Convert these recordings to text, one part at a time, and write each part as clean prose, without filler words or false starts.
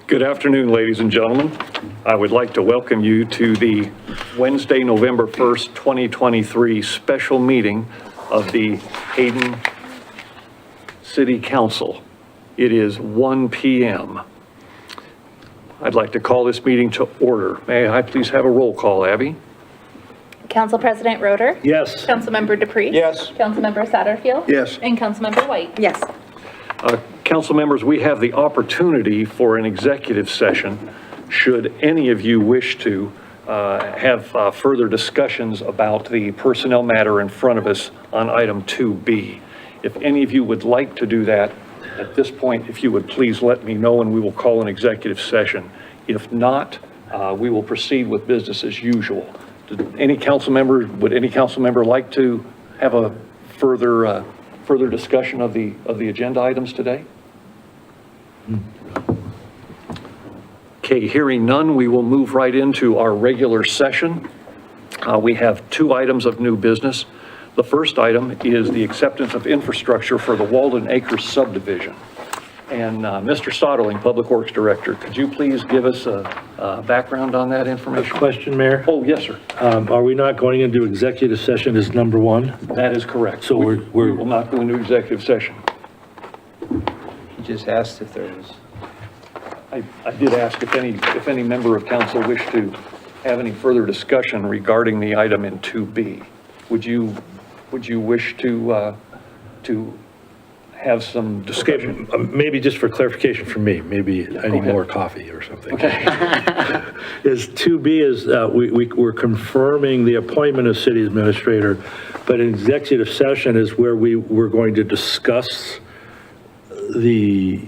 Good afternoon, ladies and gentlemen. I would like to welcome you to the Wednesday, November 1st, 2023 special meeting of the Hayden City Council. It is 1 p.m. I'd like to call this meeting to order. May I please have a roll call, Abby? Council President Roeder? Yes. Councilmember Dupree? Yes. Councilmember Satterfield? Yes. And Councilmember White? Yes. Council members, we have the opportunity for an executive session should any of you wish to have further discussions about the personnel matter in front of us on item 2B. If any of you would like to do that, at this point, if you would please let me know and we will call an executive session. If not, we will proceed with business as usual. Would any council member like to have a further discussion of the agenda items today? Okay, hearing none, we will move right into our regular session. We have 2 items of new business. The first item is the acceptance of infrastructure for the Walden Acres subdivision. And Mr. Soderling, Public Works Director, could you please give us a background on that information? Question, Mayor? Oh, yes, sir. Are we not going into executive session as number 1? That is correct. So we we're will not go into executive session. He just asked if there was. I did ask if any member of council wished to have any further discussion regarding the item in 2B. Would you wish to have some discussion? Okay, maybe just for clarification for me, maybe I need ahead. more coffee or something. Okay. Is 2B is, we're confirming the appointment of city administrator, but an executive session is where we're going to discuss the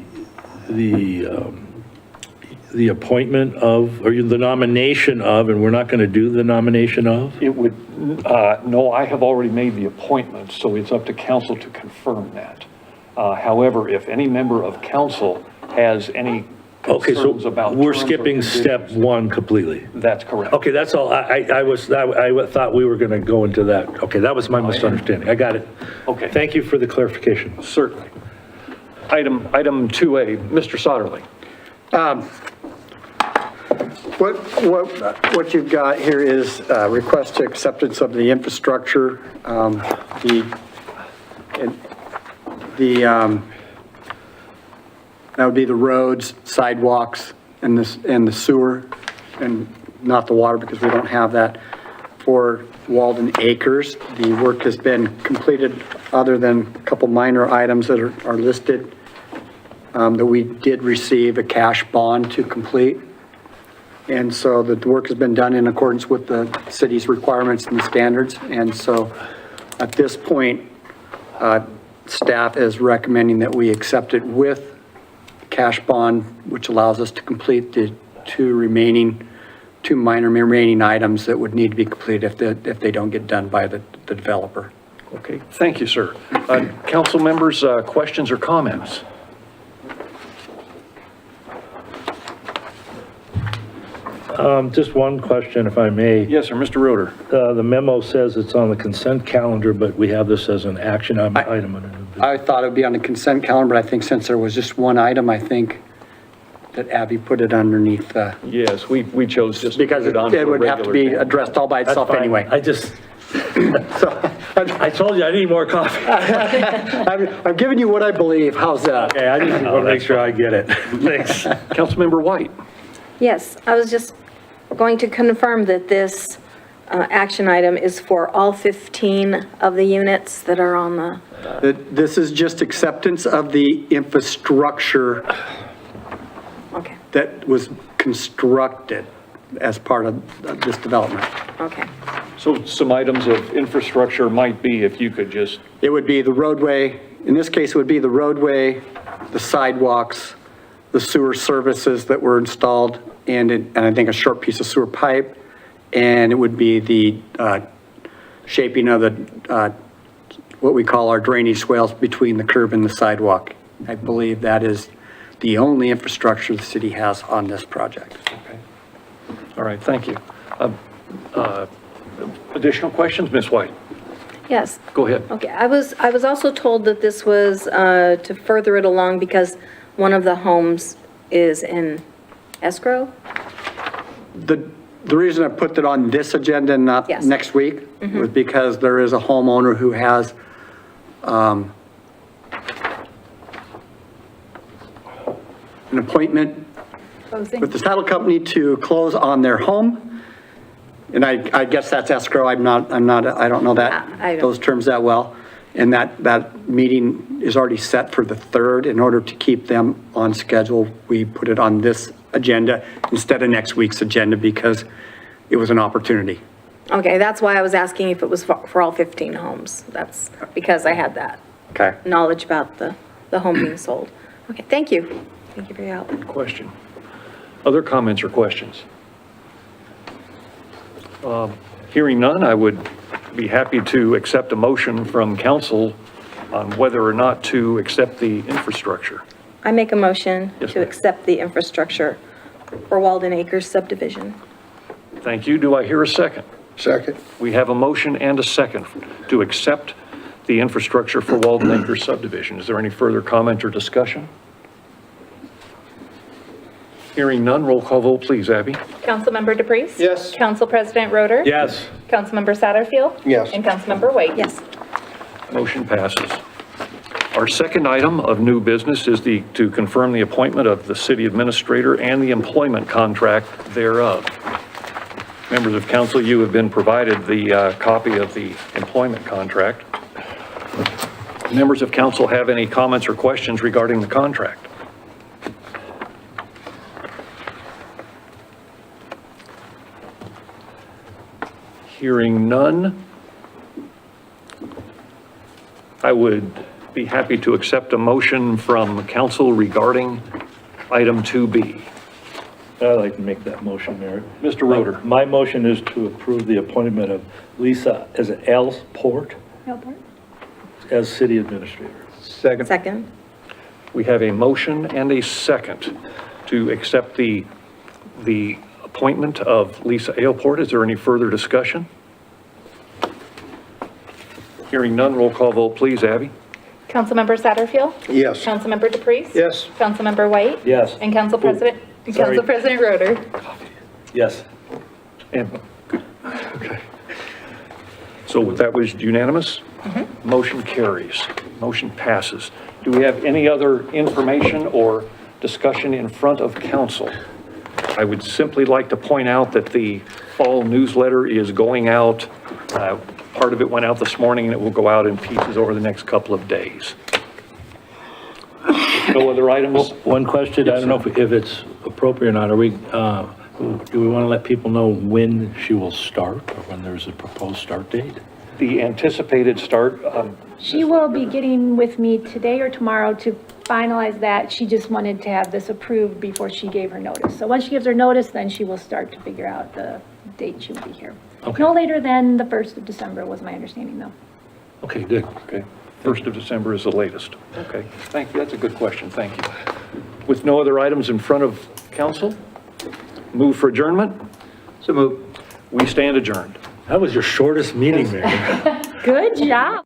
appointment of, or the nomination of, and we're not going to do the nomination of? It would, no, I have already made the appointment, so it's up to council to confirm that. However, if any member of council has any Okay, so concerns about we're terms or skipping step conditions, 1 completely. That's correct. Okay, that's all. I thought we were going to go into that. Okay, that was my misunderstanding. I got it. Okay. Thank you for the clarification. Certainly. Item 2A, Mr. Soderling. What you've got here is request to acceptance of the infrastructure, that would be the roads, sidewalks, and the sewer, and not the water because we don't have that. For Walden Acres, the work has been completed other than a couple minor items that are listed, that we did receive a cash bond to complete. And so the work has been done in accordance with the city's requirements and the standards. And so at this point, staff is recommending that we accept it with cash bond, which allows us to complete the 2 minor remaining items that would need to be completed if they don't get done by the developer. Okay, thank you, sir. Council members, questions or comments? Just one question, if I may. Yes, sir, Mr. Roeder. The memo says it's on the consent calendar, but we have this as an action item under new business. I thought it would be on the consent calendar, but I think since there was just one item, I think that Abby put it underneath, Yes, we chose just to because put it it on. for a would have to regular be meeting. addressed all by That's itself fine. anyway. I just, So, I told you I need more coffee. I'm giving you what I believe. How's that? Okay, I just want to make sure I get it. Thanks. Councilmember White. Yes, I was just going to confirm that this action item is for all 15 of the units that are on the, This is just acceptance of the infrastructure okay, that was constructed as part of this development. okay. So some items of infrastructure might be, if you could just, It would be the roadway, in this case, it would be the roadway, the sidewalks, the sewer services that were installed, and I think a short piece of sewer pipe, and it would be the shaping of the, what we call our drainage swales between the curb and the sidewalk. I believe that is the only infrastructure the city has on this project. okay. All right, thank you. Additional questions, Ms. White? Yes. Go ahead. Okay, I was also told that this was to further it along because one of the homes is in escrow? The reason I put that on this agenda and not Yes. next week was because there is a homeowner who has an appointment Closing. with the title company to close on their home. And I guess that's escrow. I don't know I don't- those terms that well. And that meeting is already set for the 3rd. In order to keep them on schedule, we put it on this agenda instead of next week's agenda because it was an opportunity. Okay, that's why I was asking if it was for all 15 homes. That's because I had that Okay. knowledge about the home being sold. Okay, thank you. Thank you for your help. Question. Other comments or questions? Hearing none, I would be happy to accept a motion from council on whether or not to accept the infrastructure. I make a motion Yes, to ma'am. accept the infrastructure for Walden Acres subdivision. Thank you. Do I hear a second? Second. We have a motion and a second to accept the infrastructure for Walden Acres subdivision. Is there any further comment or discussion? Hearing none, roll call vote, please, Abby. Councilmember DePreez? Yes. Council President Roder? Yes. Councilmember Satterfield? Yes. And Councilmember White? Yes. Motion passes. Our second item of new business is to confirm the appointment of the city administrator and the employment contract thereof. Members of council, you have been provided the copy of the employment contract. Members of council have any comments or questions regarding the contract? Hearing none, I would be happy to accept a motion from council regarding item 2B. I'd like to make that motion, Mayor. Mr. Roder. My motion is to approve the appointment of Lisa, is it Alport, as city administrator. Second. Second? We have a motion and a second to accept the appointment of Lisa Ailport. Is there any further discussion? Hearing none, roll call vote, please, Abby. Councilmember Satterfield? Yes. Councilmember DePreez? Yes. Councilmember White? Yes. And Council President, sorry. Council President Roder? Yes. And, okay. So that was unanimous? Motion carries. Motion passes. Do we have any other information or discussion in front of council? I would simply like to point out that the fall newsletter is going out. Part of it went out this morning, and it will go out in pieces over the next couple of days. No other items? One question, I don't know if it's appropriate or not, do we want to let people know when she will start, or when there's a proposed start date? The anticipated start, She will be getting with me today or tomorrow to finalize that. She just wanted to have this approved before she gave her notice. So once she gives her notice, then she will start to figure out the date she will be here. Okay. No later than the 1st of December was my understanding, though. Okay, good. okay, 1st of December is the latest. Okay, thank you, that's a good question, thank you. With no other items in front of council, move for adjournment? So move. We stand adjourned. That was your shortest meeting, Mayor. Good job.